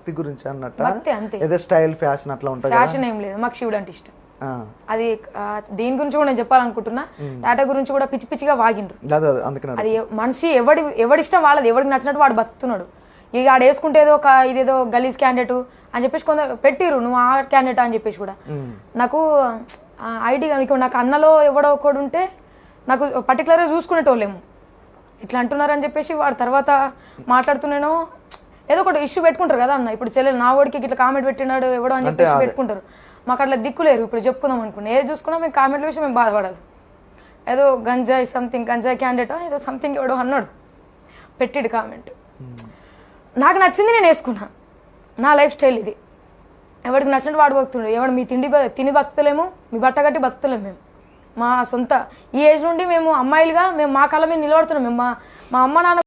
భక్తి గురించి అన్నట్టు భక్తి అంతే. ఏదో స్టైల్ ఫ్యాషన్ అట్లా ఉంటుంది. ఫ్యాషన్ ఏం లేదు, మాకు శివుడు అంటే ఇష్టం. అది దీని గురించి కూడా నేను చెప్పాలనుకుంటున్నా. టాటా గురించి కూడా పిచ్చి పిచ్చిగా వాగిండ్రు. అది మనిషి ఎవడిష్టం వాళ్ళది, ఎవరికి నచ్చినట్టు వాడు బతుకుతున్నాడు. ఇక ఆడ వేసుకుంటే ఏదో ఇదేదో గలీజ్ క్యాండిడేట్ అని చెప్పేసి కొందరు పెట్టిరు, నువ్వు ఆ క్యాండిడేట్ అని చెప్పేసి కూడా. నాకు ఐడి నాకు అన్నలో ఎవడో ఒకడు ఉంటే నాకు పర్టికులర్గా చూసుకునేటోళ్ళేమో ఇట్లా అంటున్నారని చెప్పేసి వాడు తర్వాత మాట్లాడుతున్నానో ఏదో ఒకటి ఇష్యూ పెట్టుకుంటారు కదా అన్న. ఇప్పుడు చెల్లెలు నా వాడికి ఇట్లా కామెంట్ పెట్టినాడు ఎవడో అని చెప్పేసి పెట్టుకుంటారు. మాకు అట్లా దిక్కులేరు. ఇప్పుడు చెప్పుకుందాం అనుకున్నా, ఏది చూసుకున్నా మేము కామెంట్ల విషయం మేము బాధపడాలి. ఏదో గంజాయి సంథింగ్ గంజాయి క్యాండిడేట్ ఏదో సంథింగ్ ఎవడో అన్నాడు, పెట్టిడు కామెంట్. నాకు నచ్చింది నేను వేసుకున్నా, నా లైఫ్ స్టైల్ ఇది. ఎవరికి నచ్చినట్టు వాడు బతుకుతుండే. ఎవడు మీ తిని బతుకుతలేము, మీ బట్ట కట్టి బతుకుతలేము. మేము మా సొంత ఈ ఏజ్ నుండి మేము అమ్మాయిలుగా మేము మా కళ్ళ మీద నిలబడుతున్నాం. మేము మా అమ్మ నాన్న